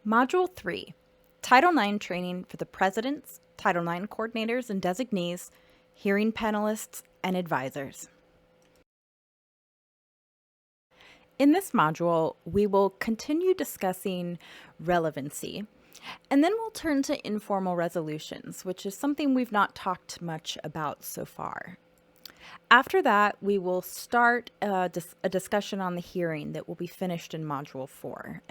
Module 3, Title IX Training for the Presidents, Title IX Coordinators and Designees, Hearing Panelists, and Advisors. In this module, we will continue discussing relevancy, and then we'll turn to informal resolutions, which is something we've not talked much about so far. After that, we will start a discussion on the hearing that will be finished in Module 4.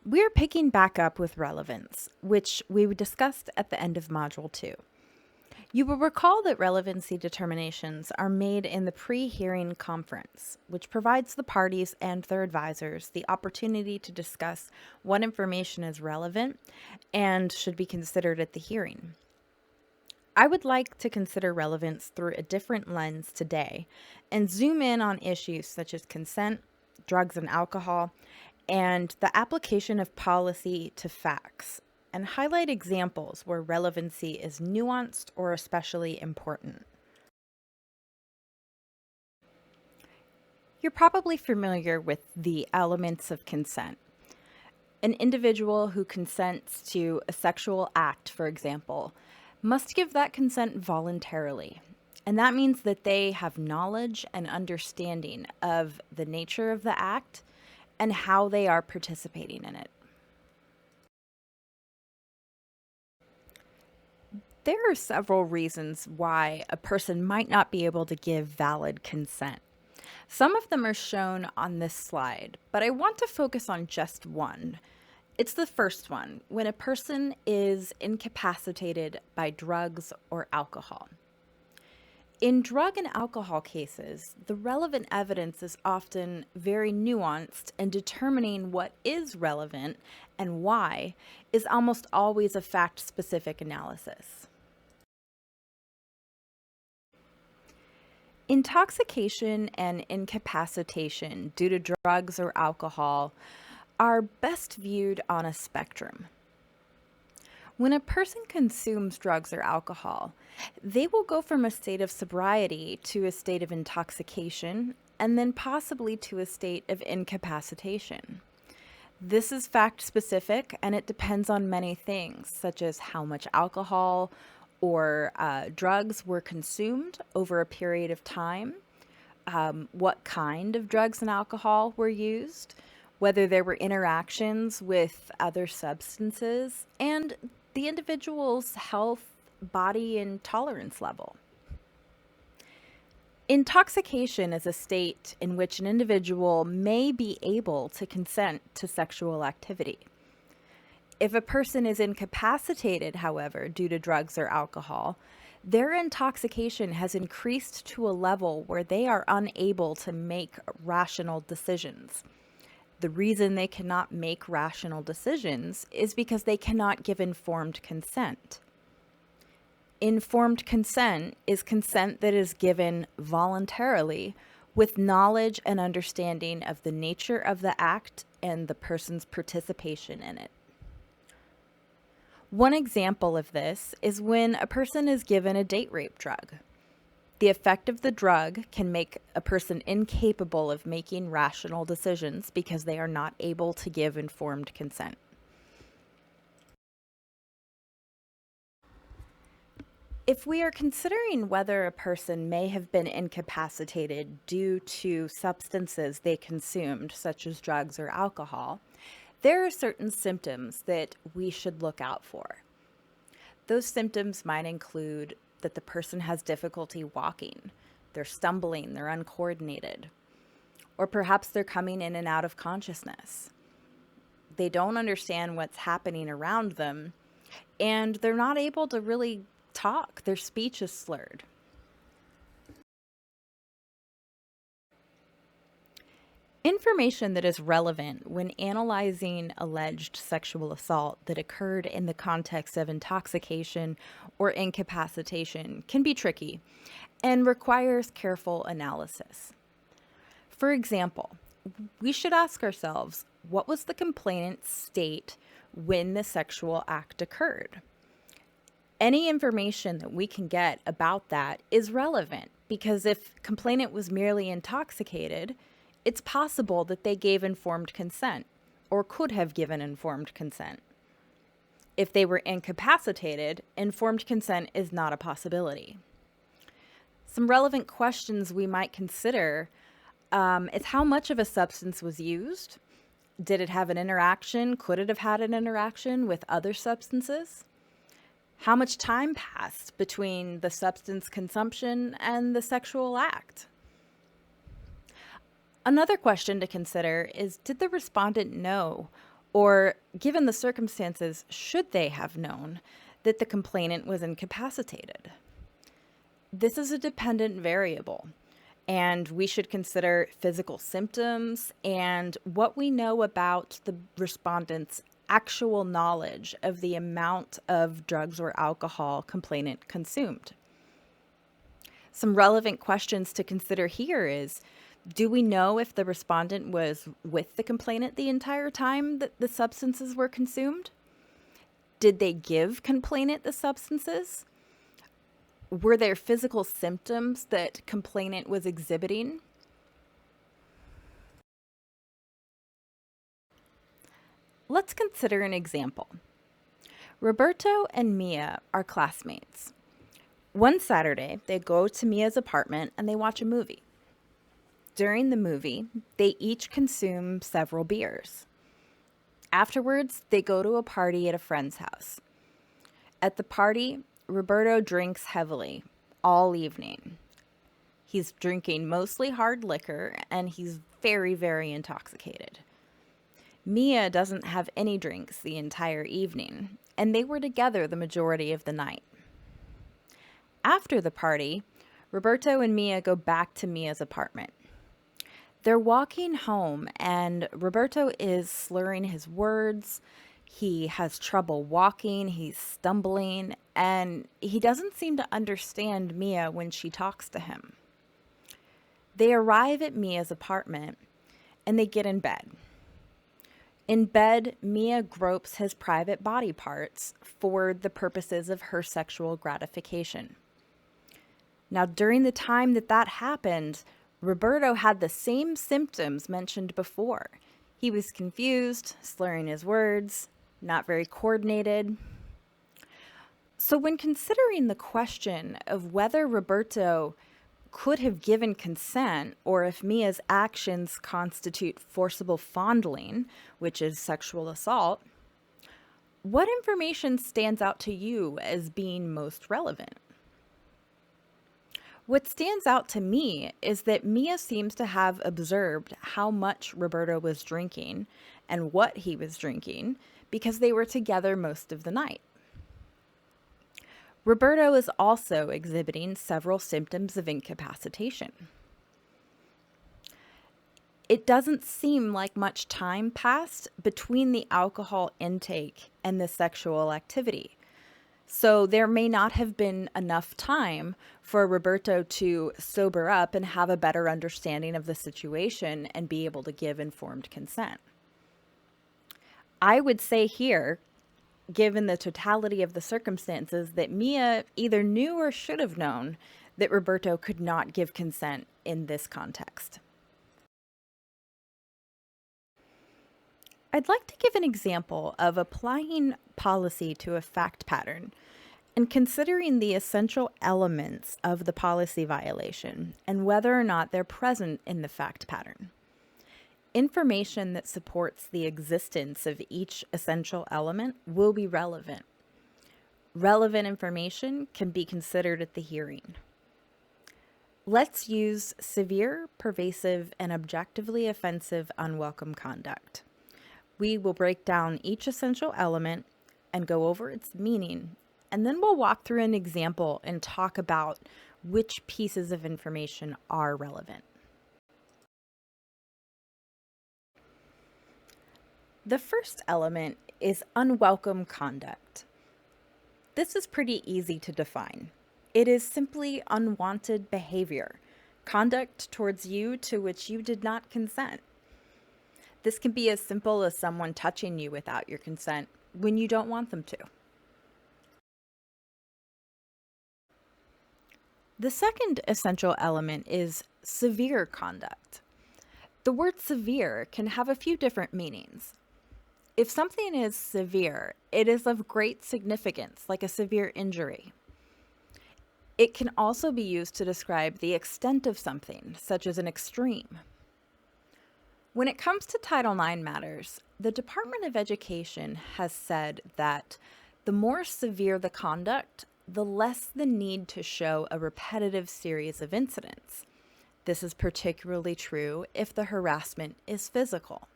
We're picking back up with relevance, which we discussed at the end of Module 2. You will recall that relevancy determinations are made in the pre-hearing conference, which provides the parties and their advisors the opportunity to discuss what information is relevant and should be considered at the hearing. I would like to consider relevance through a different lens today and zoom in on issues such as consent, drugs and alcohol, and the application of policy to facts, and highlight examples where relevancy is nuanced or especially important. You're probably familiar with the elements of consent. An individual who consents to a sexual act, for example, must give that consent voluntarily. And that means that they have knowledge and understanding of the nature of the act and how they are participating in it. There are several reasons why a person might not be able to give valid consent. Some of them are shown on this slide, but I want to focus on just one. It's the first one, when a person is incapacitated by drugs or alcohol. In drug and alcohol cases, the relevant evidence is often very nuanced, and determining what is relevant and why is almost always a fact-specific analysis. Intoxication and incapacitation due to drugs or alcohol are best viewed on a spectrum. When a person consumes drugs or alcohol, they will go from a state of sobriety to a state of intoxication, and then possibly to a state of incapacitation. This is fact-specific, and it depends on many things, such as how much alcohol or drugs were consumed over a period of time, what kind of drugs and alcohol were used, whether there were interactions with other substances, and the individual's health, body, and tolerance level. Intoxication is a state in which an individual may be able to consent to sexual activity. If a person is incapacitated, however, due to drugs or alcohol, their intoxication has increased to a level where they are unable to make rational decisions. The reason they cannot make rational decisions is because they cannot give informed consent. Informed consent is consent that is given voluntarily with knowledge and understanding of the nature of the act and the person's participation in it. One example of this is when a person is given a date rape drug. The effect of the drug can make a person incapable of making rational decisions because they are not able to give informed consent. If we are considering whether a person may have been incapacitated due to substances they consumed, such as drugs or alcohol, there are certain symptoms that we should look out for. Those symptoms might include that the person has difficulty walking, they're stumbling, they're uncoordinated, or perhaps they're coming in and out of consciousness. They don't understand what's happening around them, and they're not able to really talk. Their speech is slurred. Information that is relevant when analyzing alleged sexual assault that occurred in the context of intoxication or incapacitation can be tricky and requires careful analysis. For example, we should ask ourselves, what was the complainant's state when the sexual act occurred? Any information that we can get about that is relevant, because if complainant was merely intoxicated, it's possible that they gave informed consent or could have given informed consent. If they were incapacitated, informed consent is not a possibility. Some relevant questions we might consider is how much of a substance was used? Did it have an interaction? Could it have had an interaction with other substances? How much time passed between the substance consumption and the sexual act? Another question to consider is, did the respondent know, or given the circumstances, should they have known that the complainant was incapacitated? This is a dependent variable, and we should consider physical symptoms and what we know about the respondent's actual knowledge of the amount of drugs or alcohol complainant consumed. Some relevant questions to consider here is, do we know if the respondent was with the complainant the entire time that the substances were consumed? Did they give complainant the substances? Were there physical symptoms that complainant was exhibiting? Let's consider an example. Roberto and Mia are classmates. One Saturday, they go to Mia's apartment and they watch a movie. During the movie, they each consume several beers. Afterwards, they go to a party at a friend's house. At the party, Roberto drinks heavily all evening. He's drinking mostly hard liquor and he's very, very intoxicated. Mia doesn't have any drinks the entire evening, and they were together the majority of the night. After the party, Roberto and Mia go back to Mia's apartment. They're walking home, and Roberto is slurring his words. He has trouble walking, he's stumbling, and he doesn't seem to understand Mia when she talks to him. They arrive at Mia's apartment, and they get in bed. In bed, Mia gropes his private body parts for the purposes of her sexual gratification. Now, during the time that happened, Roberto had the same symptoms mentioned before. He was confused, slurring his words, not very coordinated. So when considering the question of whether Roberto could have given consent or if Mia's actions constitute forcible fondling, which is sexual assault, what information stands out to you as being most relevant? What stands out to me is that Mia seems to have observed how much Roberto was drinking and what he was drinking because they were together most of the night. Roberto is also exhibiting several symptoms of incapacitation. It doesn't seem like much time passed between the alcohol intake and the sexual activity. So there may not have been enough time for Roberto to sober up and have a better understanding of the situation and be able to give informed consent. I would say here, given the totality of the circumstances, that Mia either knew or should have known that Roberto could not give consent in this context. I'd like to give an example of applying policy to a fact pattern and considering the essential elements of the policy violation and whether or not they're present in the fact pattern. Information that supports the existence of each essential element will be relevant. Relevant information can be considered at the hearing. Let's use severe, pervasive, and objectively offensive unwelcome conduct. We will break down each essential element and go over its meaning, and then we'll walk through an example and talk about which pieces of information are relevant. The first element is unwelcome conduct. This is pretty easy to define. It is simply unwanted behavior, conduct towards you to which you did not consent. This can be as simple as someone touching you without your consent when you don't want them to. The second essential element is severe conduct. The word severe can have a few different meanings. If something is severe, it is of great significance, like a severe injury. It can also be used to describe the extent of something, such as an extreme. When it comes to Title IX matters, the Department of Education has said that the more severe the conduct, the less the need to show a repetitive series of incidents. This is particularly true if the harassment is physical.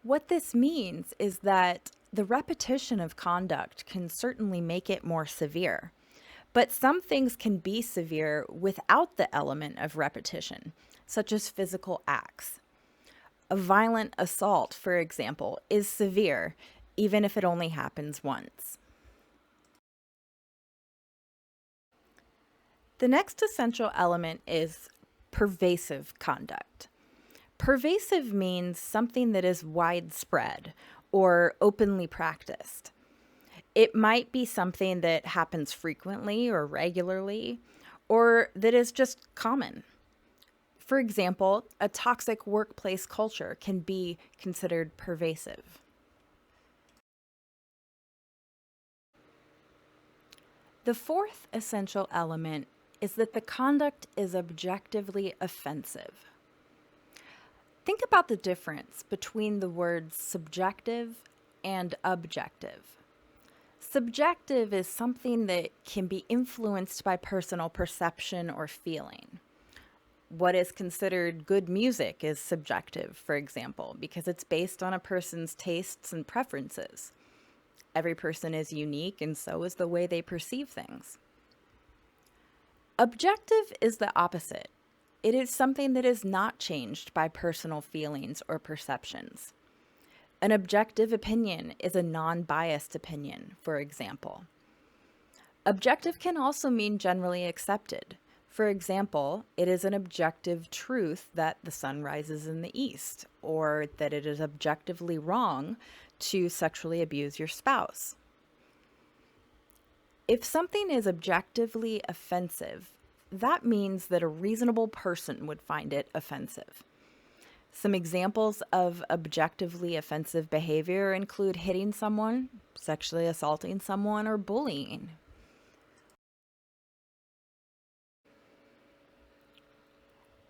What this means is that the repetition of conduct can certainly make it more severe, but some things can be severe without the element of repetition, such as physical acts. A violent assault, for example, is severe, even if it only happens once. The next essential element is pervasive conduct. Pervasive means something that is widespread or openly practiced. It might be something that happens frequently or regularly, or that is just common. For example, a toxic workplace culture can be considered pervasive. The fourth essential element is that the conduct is objectively offensive. Think about the difference between the words subjective and objective. Subjective is something that can be influenced by personal perception or feeling. What is considered good music is subjective, for example, because it's based on a person's tastes and preferences. Every person is unique, and so is the way they perceive things. Objective is the opposite. It is something that is not changed by personal feelings or perceptions. An objective opinion is a non-biased opinion, for example. Objective can also mean generally accepted. For example, it is an objective truth that the sun rises in the east, or that it is objectively wrong to sexually abuse your spouse. If something is objectively offensive, that means that a reasonable person would find it offensive. Some examples of objectively offensive behavior include hitting someone, sexually assaulting someone, or bullying.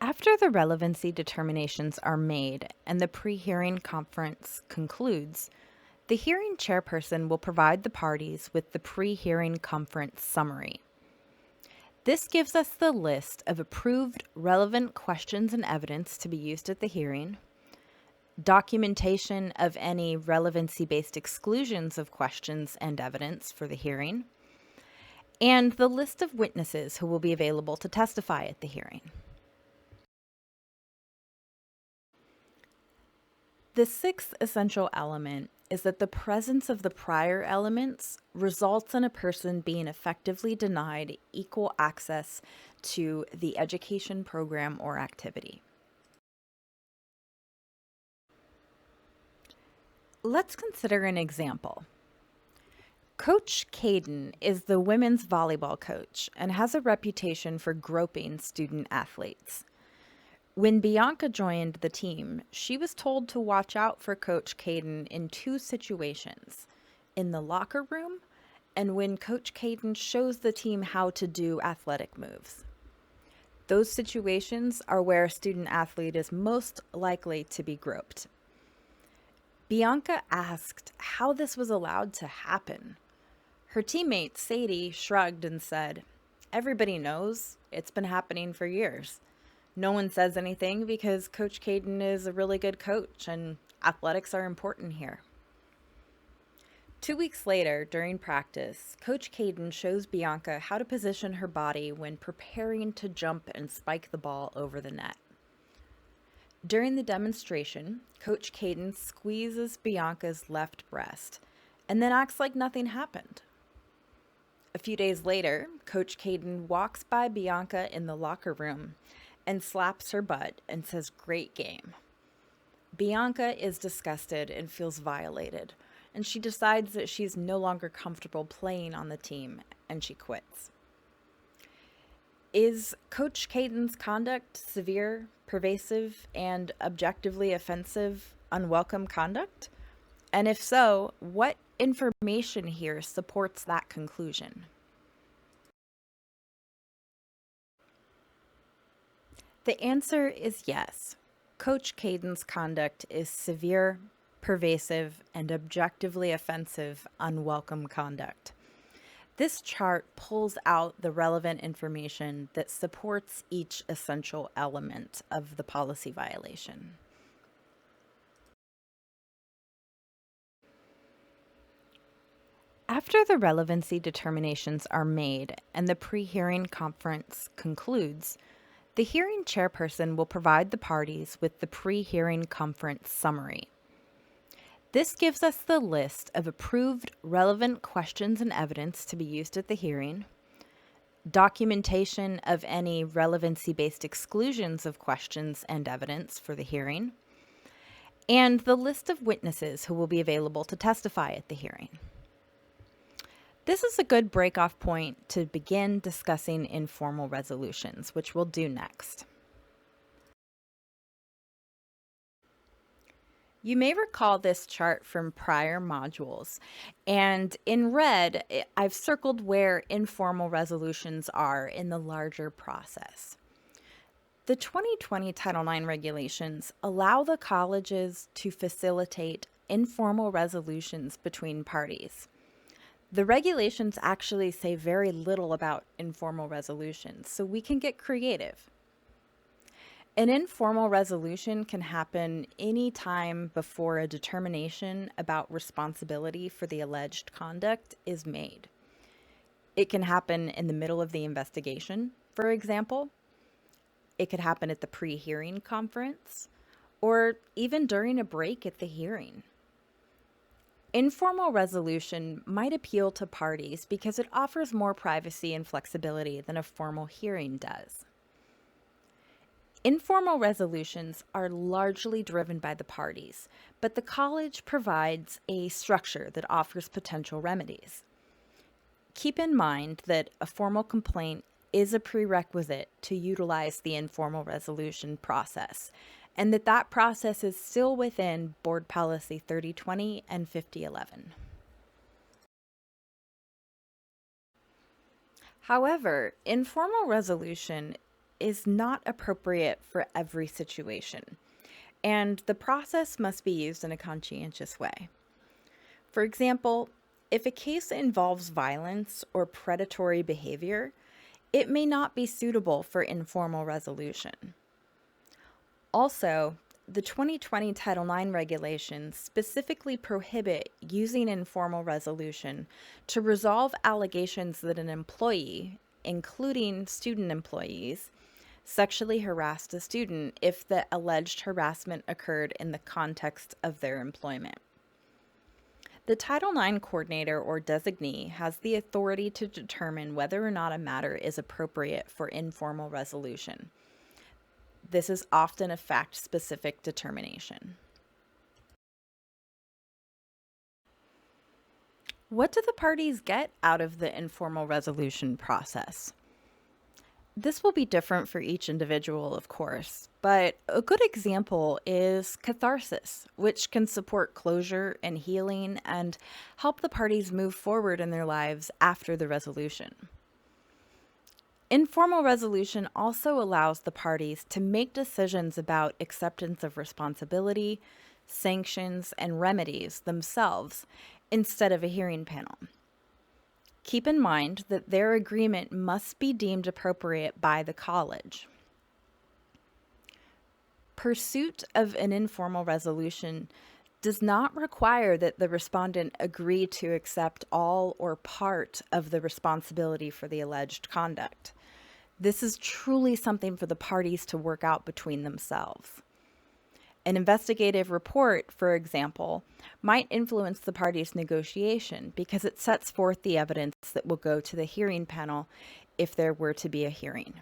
After the relevancy determinations are made and the pre-hearing conference concludes, the hearing chairperson will provide the parties with the pre-hearing conference summary. This gives us the list of approved relevant questions and evidence to be used at the hearing, documentation of any relevancy-based exclusions of questions and evidence for the hearing, and the list of witnesses who will be available to testify at the hearing. The sixth essential element is that the presence of the prior elements results in a person being effectively denied equal access to the education program or activity. Let's consider an example. Coach Caden is the women's volleyball coach and has a reputation for groping student athletes. When Bianca joined the team, she was told to watch out for Coach Caden in two situations, in the locker room and when Coach Caden shows the team how to do athletic moves. Those situations are where a student athlete is most likely to be groped. Bianca asked how this was allowed to happen. Her teammate, Sadie, shrugged and said, "Everybody knows. It's been happening for years. No one says anything because Coach Caden is a really good coach and athletics are important here." 2 weeks later, during practice, Coach Caden shows Bianca how to position her body when preparing to jump and spike the ball over the net. During the demonstration, Coach Caden squeezes Bianca's left breast and then acts like nothing happened. A few days later, Coach Caden walks by Bianca in the locker room and slaps her butt and says, "Great game." Bianca is disgusted and feels violated, and she decides that she's no longer comfortable playing on the team, and she quits. Is Coach Caden's conduct severe, pervasive, and objectively offensive, unwelcome conduct? And if so, what information here supports that conclusion? The answer is yes. Coach Caden's conduct is severe, pervasive, and objectively offensive, unwelcome conduct. This chart pulls out the relevant information that supports each essential element of the policy violation. After the relevancy determinations are made and the pre-hearing conference concludes, the hearing chairperson will provide the parties with the pre-hearing conference summary. This gives us the list of approved relevant questions and evidence to be used at the hearing, documentation of any relevancy-based exclusions of questions and evidence for the hearing, and the list of witnesses who will be available to testify at the hearing. This is a good break-off point to begin discussing informal resolutions, which we'll do next. You may recall this chart from prior modules, and in red, I've circled where informal resolutions are in the larger process. The 2020 Title IX regulations allow the colleges to facilitate informal resolutions between parties. The regulations actually say very little about informal resolutions, so we can get creative. An informal resolution can happen any time before a determination about responsibility for the alleged conduct is made. It can happen in the middle of the investigation, for example. It could happen at the pre-hearing conference, or even during a break at the hearing. Informal resolution might appeal to parties because it offers more privacy and flexibility than a formal hearing does. Informal resolutions are largely driven by the parties, but the college provides a structure that offers potential remedies. Keep in mind that a formal complaint is a prerequisite to utilize the informal resolution process, and that process is still within Board Policy 3020 and 5011. However, informal resolution is not appropriate for every situation, and the process must be used in a conscientious way. For example, if a case involves violence or predatory behavior, it may not be suitable for informal resolution. Also, the 2020 Title IX regulations specifically prohibit using informal resolution to resolve allegations that an employee, including student employees, sexually harassed a student if the alleged harassment occurred in the context of their employment. The Title IX coordinator or designee has the authority to determine whether or not a matter is appropriate for informal resolution. This is often a fact-specific determination. What do the parties get out of the informal resolution process? This will be different for each individual, of course, but a good example is catharsis, which can support closure and healing and help the parties move forward in their lives after the resolution. Informal resolution also allows the parties to make decisions about acceptance of responsibility, sanctions, and remedies themselves instead of a hearing panel. Keep in mind that their agreement must be deemed appropriate by the college. Pursuit of an informal resolution does not require that the respondent agree to accept all or part of the responsibility for the alleged conduct. This is truly something for the parties to work out between themselves. An investigative report, for example, might influence the parties' negotiation because it sets forth the evidence that will go to the hearing panel if there were to be a hearing.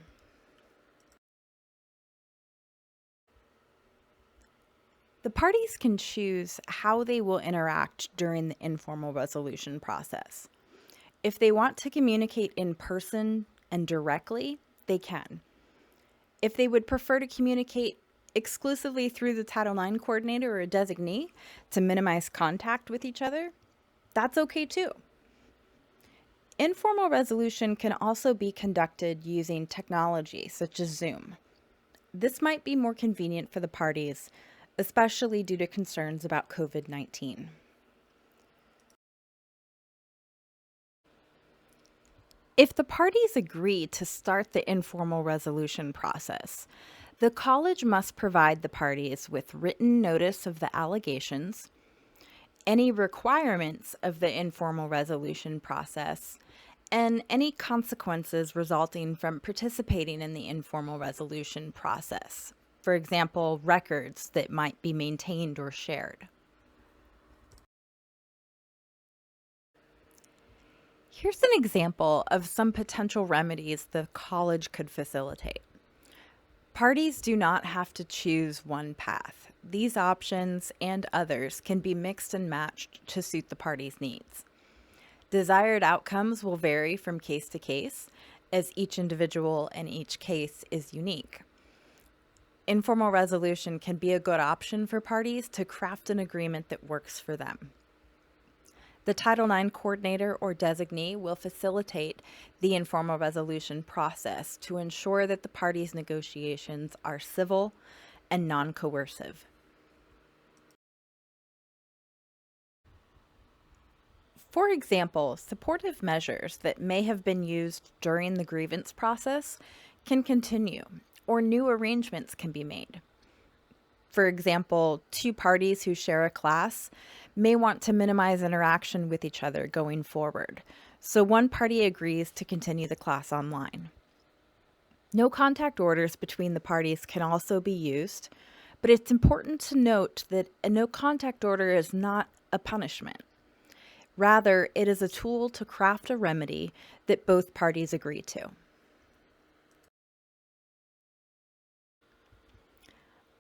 The parties can choose how they will interact during the informal resolution process. If they want to communicate in person and directly, they can. If they would prefer to communicate exclusively through the Title IX coordinator or a designee to minimize contact with each other, that's okay too. Informal resolution can also be conducted using technology such as Zoom. This might be more convenient for the parties, especially due to concerns about COVID-19. If the parties agree to start the informal resolution process, the college must provide the parties with written notice of the allegations, any requirements of the informal resolution process, and any consequences resulting from participating in the informal resolution process. For example, records that might be maintained or shared. Here's an example of some potential remedies the college could facilitate. Parties do not have to choose one path. These options and others can be mixed and matched to suit the parties' needs. Desired outcomes will vary from case to case, as each individual and each case is unique. Informal resolution can be a good option for parties to craft an agreement that works for them. The Title IX coordinator or designee will facilitate the informal resolution process to ensure that the parties' negotiations are civil and non-coercive. For example, supportive measures that may have been used during the grievance process can continue, or new arrangements can be made. For example, two parties who share a class may want to minimize interaction with each other going forward, so one party agrees to continue the class online. No contact orders between the parties can also be used, but it's important to note that a no contact order is not a punishment. Rather, it is a tool to craft a remedy that both parties agree to.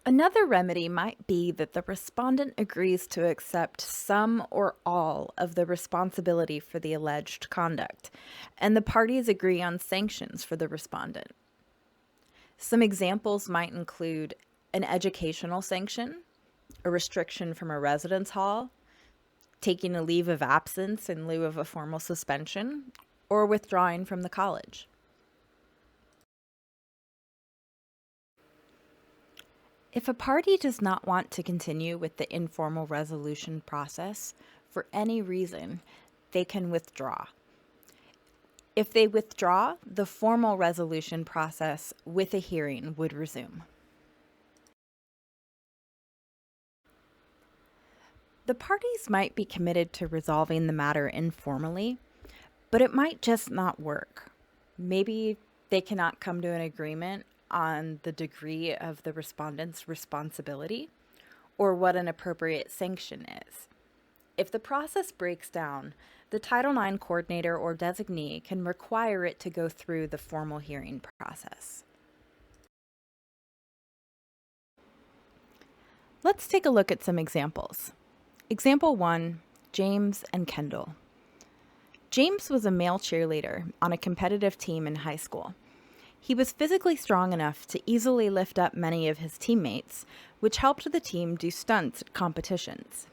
Another remedy might be that the respondent agrees to accept some or all of the responsibility for the alleged conduct, and the parties agree on sanctions for the respondent. Some examples might include an educational sanction, a restriction from a residence hall, taking a leave of absence in lieu of a formal suspension, or withdrawing from the college. If a party does not want to continue with the informal resolution process for any reason, they can withdraw. If they withdraw, the formal resolution process with a hearing would resume. The parties might be committed to resolving the matter informally, but it might just not work. Maybe they cannot come to an agreement on the degree of the respondent's responsibility or what an appropriate sanction is. If the process breaks down, the Title IX coordinator or designee can require it to go through the formal hearing process. Let's take a look at some examples. Example 1, James and Kendall. James was a male cheerleader on a competitive team in high school. He was physically strong enough to easily lift up many of his teammates, which helped the team do stunts at competitions.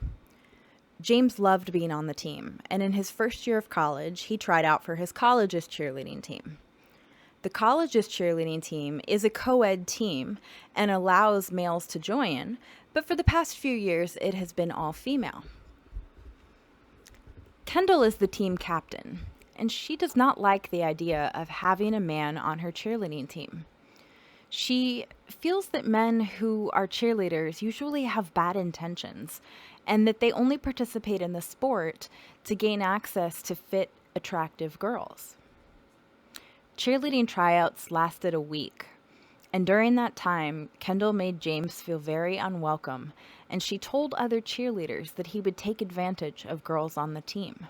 James loved being on the team, and in his first year of college, he tried out for his college's cheerleading team. The college's cheerleading team is a co-ed team and allows males to join, but for the past few years, it has been all female. Kendall is the team captain, and she does not like the idea of having a man on her cheerleading team. She feels that men who are cheerleaders usually have bad intentions and that they only participate in the sport to gain access to fit, attractive girls. Cheerleading tryouts lasted a week, and during that time, Kendall made James feel very unwelcome, and she told other cheerleaders that he would take advantage of girls on the team.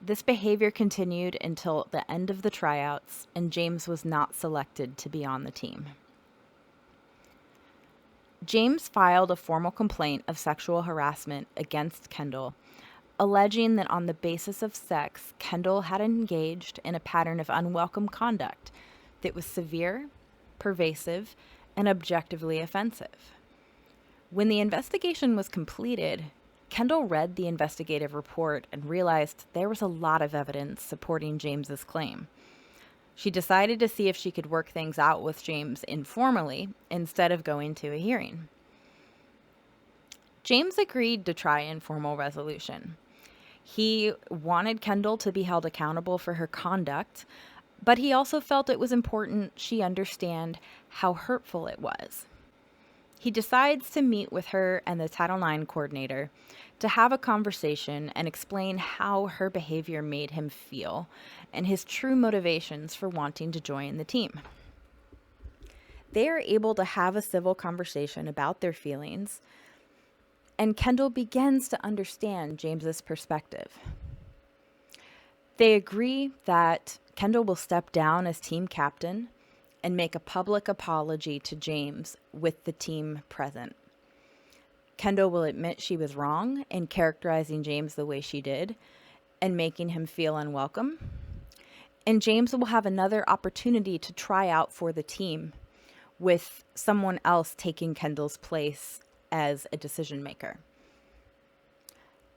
This behavior continued until the end of the tryouts, and James was not selected to be on the team. James filed a formal complaint of sexual harassment against Kendall, alleging that on the basis of sex, Kendall had engaged in a pattern of unwelcome conduct that was severe, pervasive, and objectively offensive. When the investigation was completed, Kendall read the investigative report and realized there was a lot of evidence supporting James's claim. She decided to see if she could work things out with James informally instead of going to a hearing. James agreed to try informal resolution. He wanted Kendall to be held accountable for her conduct, but he also felt it was important she understand how hurtful it was. He decides to meet with her and the Title IX coordinator to have a conversation and explain how her behavior made him feel and his true motivations for wanting to join the team. They are able to have a civil conversation about their feelings, and Kendall begins to understand James's perspective. They agree that Kendall will step down as team captain and make a public apology to James with the team present. Kendall will admit she was wrong in characterizing James the way she did and making him feel unwelcome. And James will have another opportunity to try out for the team with someone else taking Kendall's place as a decision maker.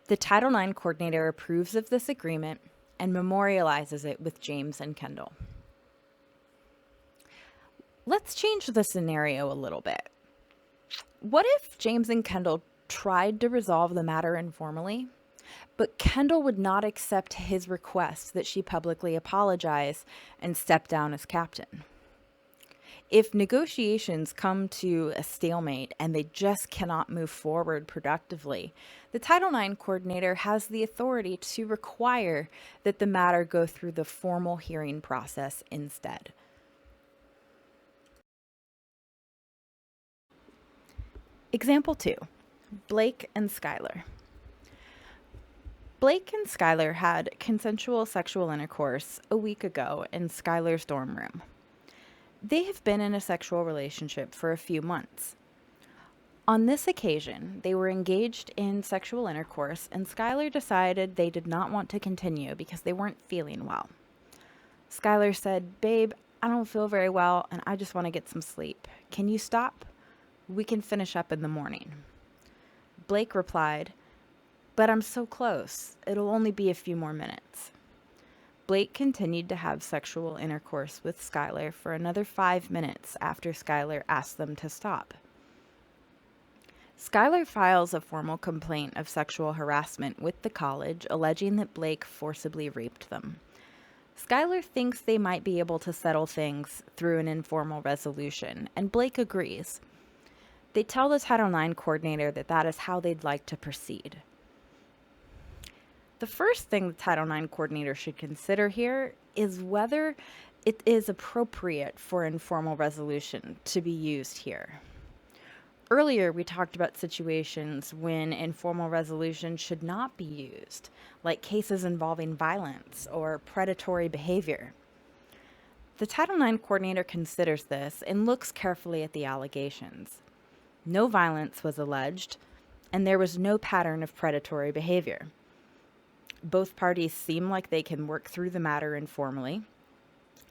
The Title IX coordinator approves of this agreement and memorializes it with James and Kendall. Let's change the scenario a little bit. What if James and Kendall tried to resolve the matter informally, but Kendall would not accept his request that she publicly apologize and step down as captain? If negotiations come to a stalemate and they just cannot move forward productively, the Title IX coordinator has the authority to require that the matter go through the formal hearing process instead. Example 2, Blake and Skylar. Blake and Skylar had consensual sexual intercourse a week ago in Skylar's dorm room. They have been in a sexual relationship for a few months. On this occasion, they were engaged in sexual intercourse, and Skylar decided they did not want to continue because they weren't feeling well. Skylar said, "Babe, I don't feel very well, and I just want to get some sleep. Can you stop? We can finish up in the morning." Blake replied, "But I'm so close. It'll only be a few more minutes." Blake continued to have sexual intercourse with Skylar for another 5 minutes after Skylar asked them to stop. Skylar files a formal complaint of sexual harassment with the college, alleging that Blake forcibly raped them. Skylar thinks they might be able to settle things through an informal resolution, and Blake agrees. They tell the Title IX coordinator that that is how they'd like to proceed. The first thing the Title IX coordinator should consider here is whether it is appropriate for informal resolution to be used here. Earlier, we talked about situations when informal resolution should not be used, like cases involving violence or predatory behavior. The Title IX coordinator considers this and looks carefully at the allegations. No violence was alleged, and there was no pattern of predatory behavior. Both parties seem like they can work through the matter informally,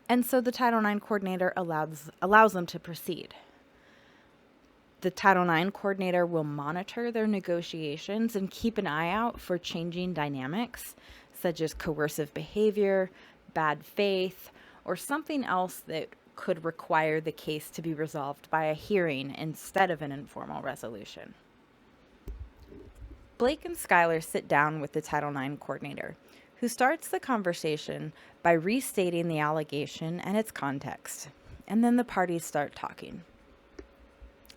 and so the Title IX coordinator allows them to proceed. The Title IX coordinator will monitor their negotiations and keep an eye out for changing dynamics, such as coercive behavior, bad faith, or something else that could require the case to be resolved by a hearing instead of an informal resolution. Blake and Skylar sit down with the Title IX coordinator, who starts the conversation by restating the allegation and its context, and then the parties start talking.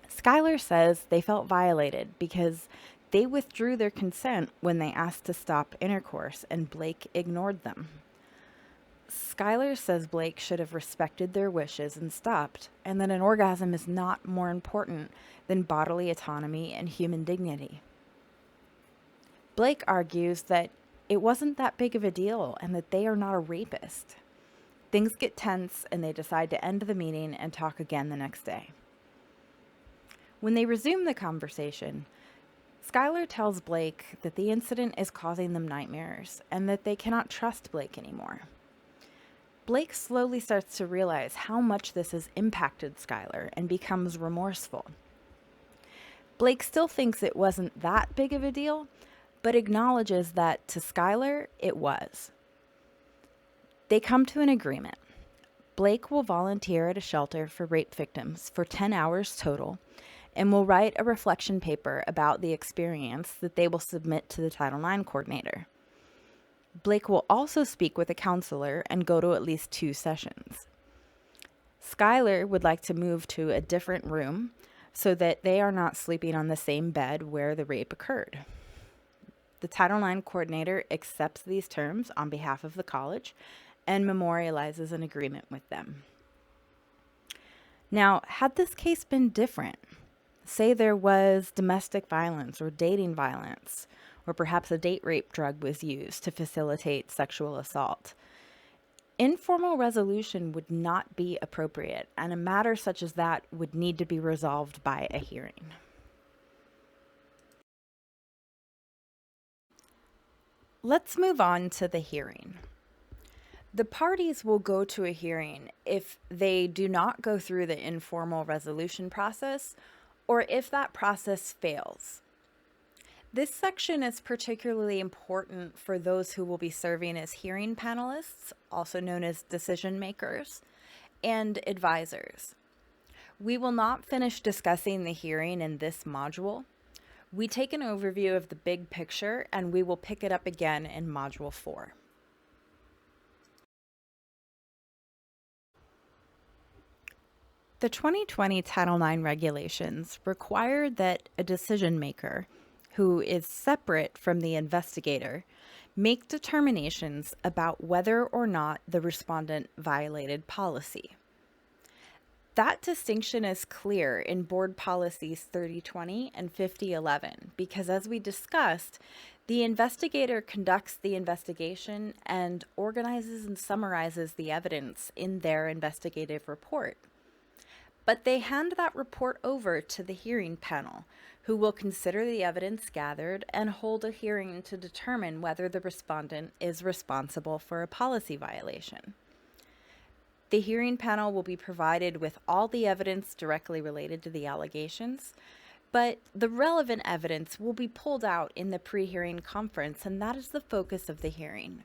Skylar says they felt violated because they withdrew their consent when they asked to stop intercourse, and Blake ignored them. Skylar says Blake should have respected their wishes and stopped, and that an orgasm is not more important than bodily autonomy and human dignity. Blake argues that it wasn't that big of a deal and that they are not a rapist. Things get tense, and they decide to end the meeting and talk again the next day. When they resume the conversation, Skylar tells Blake that the incident is causing them nightmares and that they cannot trust Blake anymore. Blake slowly starts to realize how much this has impacted Skylar and becomes remorseful. Blake still thinks it wasn't that big of a deal, but acknowledges that to Skylar, it was. They come to an agreement. Blake will volunteer at a shelter for rape victims for 10 hours total and will write a reflection paper about the experience that they will submit to the Title IX coordinator. Blake will also speak with a counselor and go to at least 2 sessions. Skylar would like to move to a different room so that they are not sleeping on the same bed where the rape occurred. The Title IX coordinator accepts these terms on behalf of the college and memorializes an agreement with them. Now, had this case been different, say there was domestic violence or dating violence, or perhaps a date rape drug was used to facilitate sexual assault, informal resolution would not be appropriate, and a matter such as that would need to be resolved by a hearing. Let's move on to the hearing. The parties will go to a hearing if they do not go through the informal resolution process or if that process fails. This section is particularly important for those who will be serving as hearing panelists, also known as decision makers, and advisors. We will not finish discussing the hearing in this module. We take an overview of the big picture and we will pick it up again in Module 4. The 2020 Title IX regulations require that a decision maker, who is separate from the investigator, make determinations about whether or not the respondent violated policy. That distinction is clear in Board Policies 3020 and 5011 because, as we discussed, the investigator conducts the investigation and organizes and summarizes the evidence in their investigative report. But they hand that report over to the hearing panel, who will consider the evidence gathered and hold a hearing to determine whether the respondent is responsible for a policy violation. The hearing panel will be provided with all the evidence directly related to the allegations, but the relevant evidence will be pulled out in the pre-hearing conference, and that is the focus of the hearing.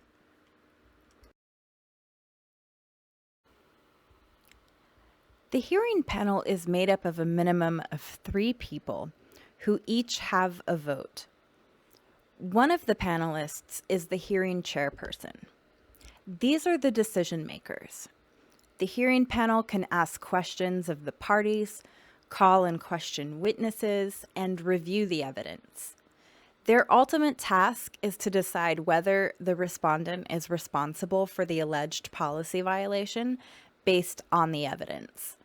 The hearing panel is made up of a minimum of 3 people who each have a vote. One of the panelists is the hearing chairperson. These are the decision makers. The hearing panel can ask questions of the parties, call and question witnesses, and review the evidence. Their ultimate task is to decide whether the respondent is responsible for the alleged policy violation based on the evidence.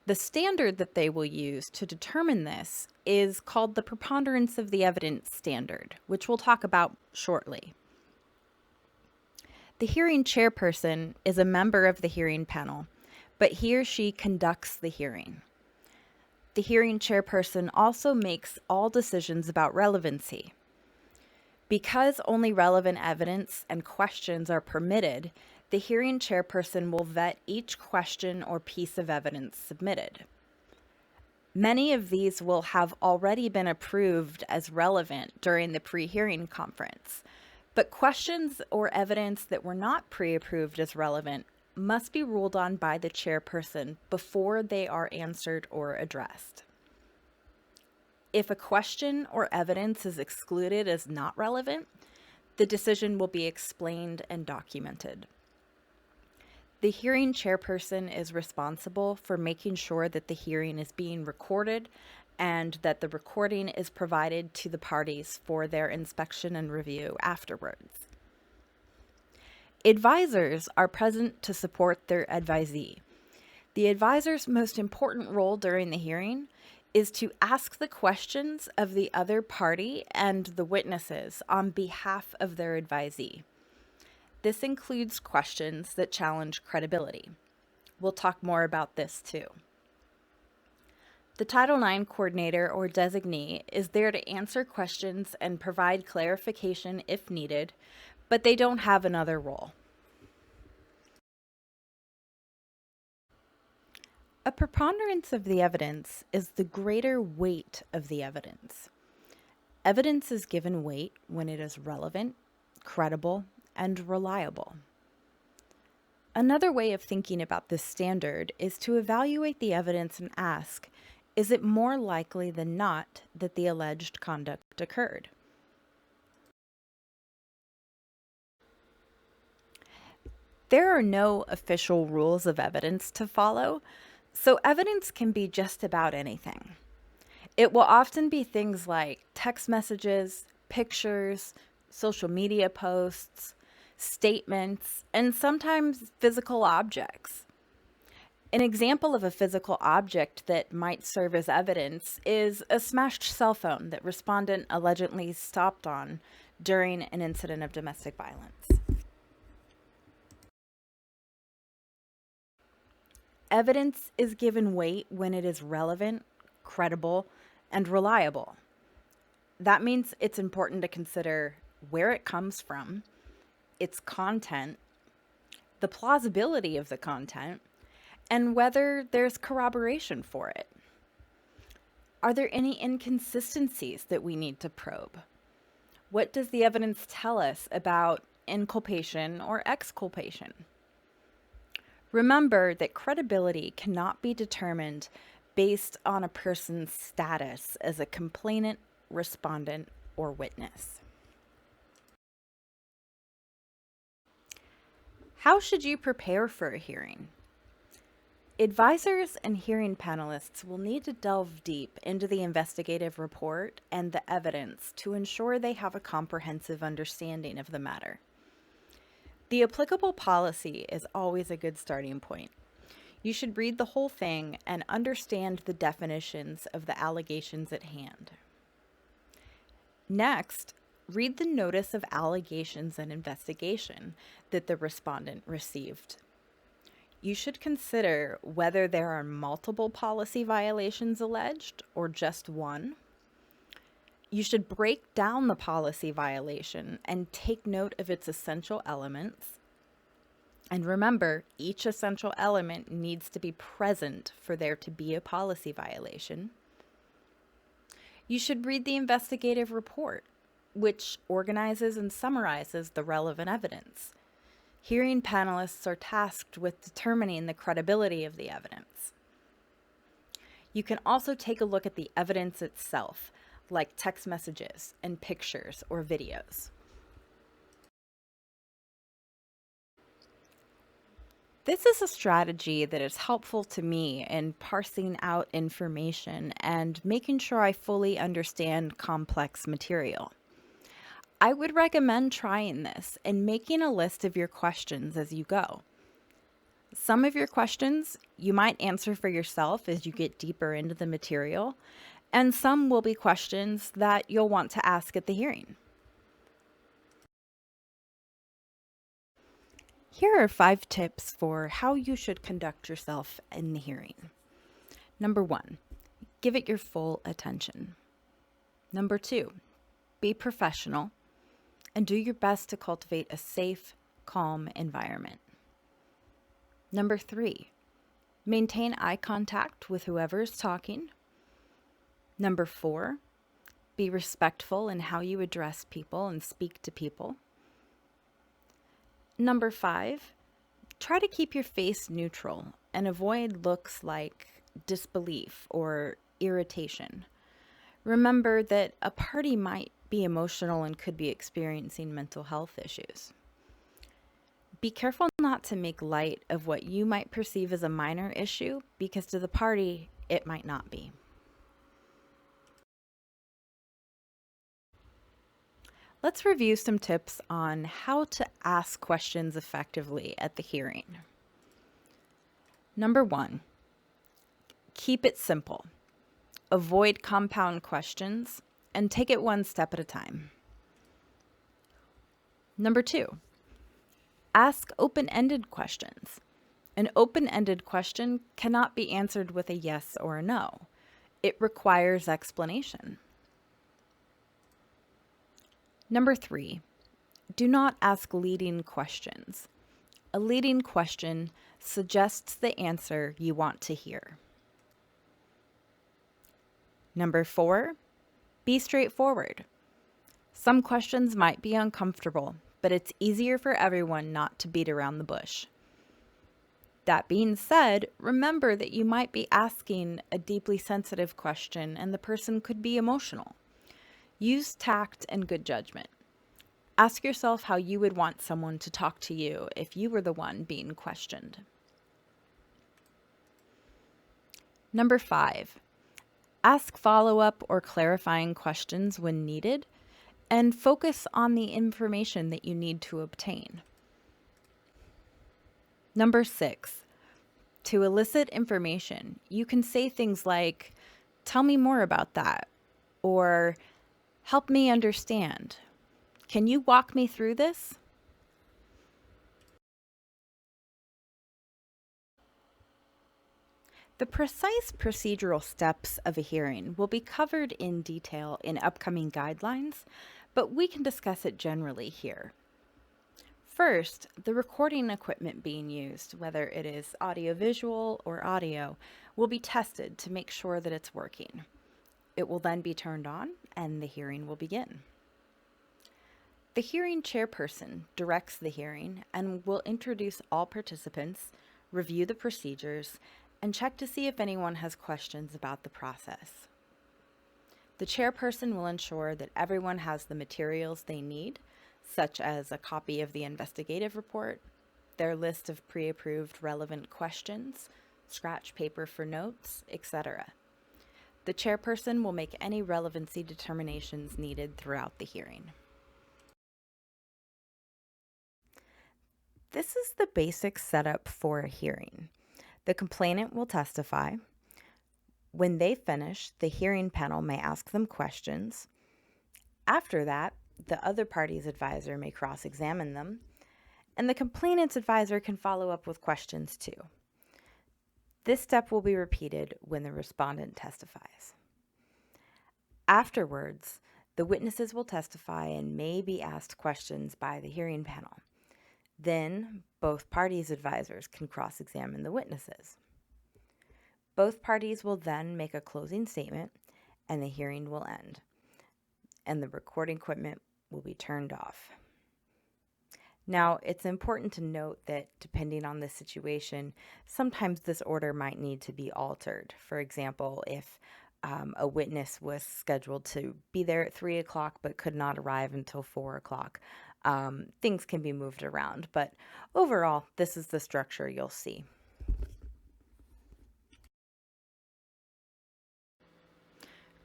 The standard that they will use to determine this is called the preponderance of the evidence standard, which we'll talk about shortly. The hearing chairperson is a member of the hearing panel, but he or she conducts the hearing. The hearing chairperson also makes all decisions about relevancy. Because only relevant evidence and questions are permitted, the hearing chairperson will vet each question or piece of evidence submitted. Many of these will have already been approved as relevant during the pre-hearing conference, but questions or evidence that were not pre-approved as relevant must be ruled on by the chairperson before they are answered or addressed. If a question or evidence is excluded as not relevant, the decision will be explained and documented. The hearing chairperson is responsible for making sure that the hearing is being recorded and that the recording is provided to the parties for their inspection and review afterwards. Advisors are present to support their advisee. The advisor's most important role during the hearing is to ask the questions of the other party and the witnesses on behalf of their advisee. This includes questions that challenge credibility. We'll talk more about this too. The Title IX coordinator or designee is there to answer questions and provide clarification if needed, but they don't have another role. A preponderance of the evidence is the greater weight of the evidence. Evidence is given weight when it is relevant, credible, and reliable. Another way of thinking about this standard is to evaluate the evidence and ask, is it more likely than not that the alleged conduct occurred? There are no official rules of evidence to follow, so evidence can be just about anything. It will often be things like text messages, pictures, social media posts, statements, and sometimes physical objects. An example of a physical object that might serve as evidence is a smashed cell phone that respondent allegedly stopped on during an incident of domestic violence. Evidence is given weight when it is relevant, credible, and reliable. That means it's important to consider where it comes from, its content, the plausibility of the content, and whether there's corroboration for it. Are there any inconsistencies that we need to probe? What does the evidence tell us about inculpation or exculpation? Remember that credibility cannot be determined based on a person's status as a complainant, respondent, or witness. How should you prepare for a hearing? Advisors and hearing panelists will need to delve deep into the investigative report and the evidence to ensure they have a comprehensive understanding of the matter. The applicable policy is always a good starting point. You should read the whole thing and understand the definitions of the allegations at hand. Next, read the notice of allegations and investigation that the respondent received. You should consider whether there are multiple policy violations alleged or just one. You should break down the policy violation and take note of its essential elements. And remember, each essential element needs to be present for there to be a policy violation. You should read the investigative report, which organizes and summarizes the relevant evidence. Hearing panelists are tasked with determining the credibility of the evidence. You can also take a look at the evidence itself, like text messages and pictures or videos. This is a strategy that is helpful to me in parsing out information and making sure I fully understand complex material. I would recommend trying this and making a list of your questions as you go. Some of your questions you might answer for yourself as you get deeper into the material, and some will be questions that you'll want to ask at the hearing. Here are 5 tips for how you should conduct yourself in the hearing. Number 1, give it your full attention. Number 2, be professional and do your best to cultivate a safe, calm environment. Number 3, maintain eye contact with whoever is talking. Number 4, be respectful in how you address people and speak to people. Number 5, try to keep your face neutral and avoid looks like disbelief or irritation. Remember that a party might be emotional and could be experiencing mental health issues. Be careful not to make light of what you might perceive as a minor issue, because to the party, it might not be. Let's review some tips on how to ask questions effectively at the hearing. Number 1, keep it simple. Avoid compound questions and take it one step at a time. Number 2, ask open-ended questions. An open-ended question cannot be answered with a yes or a no. It requires explanation. Number 3, do not ask leading questions. A leading question suggests the answer you want to hear. Number 4, be straightforward. Some questions might be uncomfortable, but it's easier for everyone not to beat around the bush. That being said, remember that you might be asking a deeply sensitive question and the person could be emotional. Use tact and good judgment. Ask yourself how you would want someone to talk to you if you were the one being questioned. Number 5, ask follow-up or clarifying questions when needed, and focus on the information that you need to obtain. Number 6, to elicit information, you can say things like, "Tell me more about that," or "Help me understand. Can you walk me through this?" The precise procedural steps of a hearing will be covered in detail in upcoming guidelines, but we can discuss it generally here. First, the recording equipment being used, whether it is audiovisual or audio, will be tested to make sure that it's working. It will then be turned on and the hearing will begin. The hearing chairperson directs the hearing and will introduce all participants, review the procedures, and check to see if anyone has questions about the process. The chairperson will ensure that everyone has the materials they need, such as a copy of the investigative report, their list of pre-approved relevant questions, scratch paper for notes, etc. The chairperson will make any relevancy determinations needed throughout the hearing. This is the basic setup for a hearing. The complainant will testify. When they finish, the hearing panel may ask them questions. After that, the other party's advisor may cross-examine them, and the complainant's advisor can follow up with questions too. This step will be repeated when the respondent testifies. Afterwards, the witnesses will testify and may be asked questions by the hearing panel. Then, both parties' advisors can cross-examine the witnesses. Both parties will then make a closing statement, and the hearing will end, and the recording equipment will be turned off. Now, it's important to note that depending on the situation, sometimes this order might need to be altered. For example, if a witness was scheduled to be there at 3 o'clock but could not arrive until 4 o'clock, things can be moved around. But overall, this is the structure you'll see.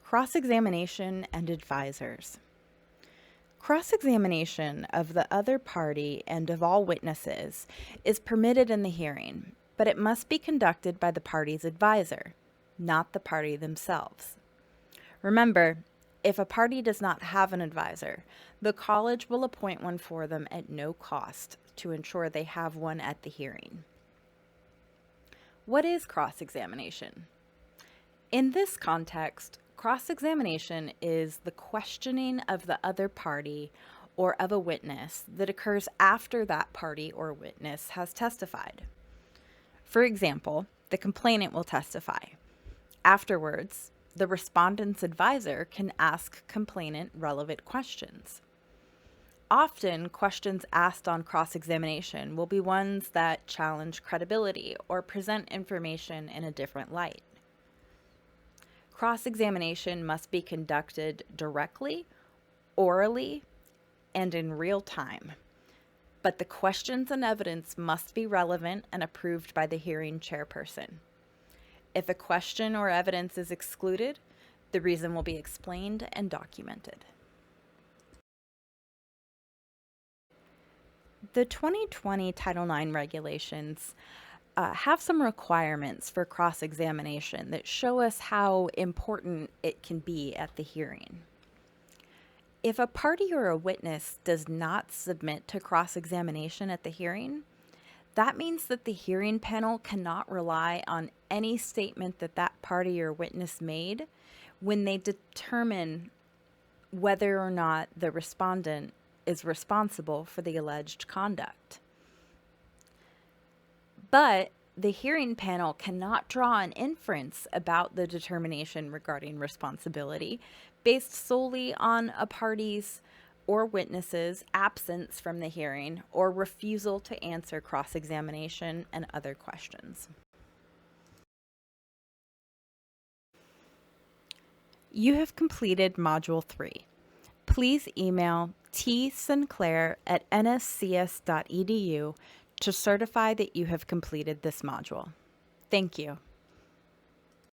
Cross-examination and advisors. Cross-examination of the other party and of all witnesses is permitted in the hearing, but it must be conducted by the party's advisor, not the party themselves. Remember, if a party does not have an advisor, the college will appoint one for them at no cost to ensure they have one at the hearing. What is cross-examination? In this context, cross-examination is the questioning of the other party or of a witness that occurs after that party or witness has testified. For example, the complainant will testify. Afterwards, the respondent's advisor can ask complainant relevant questions. Often, questions asked on cross-examination will be ones that challenge credibility or present information in a different light. Cross-examination must be conducted directly, orally, and in real time. But the questions and evidence must be relevant and approved by the hearing chairperson. If a question or evidence is excluded, the reason will be explained and documented. The 2020 Title IX regulations have some requirements for cross-examination that show us how important it can be at the hearing. If a party or a witness does not submit to cross-examination at the hearing, that means that the hearing panel cannot rely on any statement that that party or witness made when they determine whether or not the respondent is responsible for the alleged conduct. But the hearing panel cannot draw an inference about the determination regarding responsibility based solely on a party's or witnesses' absence from the hearing or refusal to answer cross examination and other questions. You have completed Module 3. Please email tsinclair@nscs.edu to certify that you have completed this module. Thank you.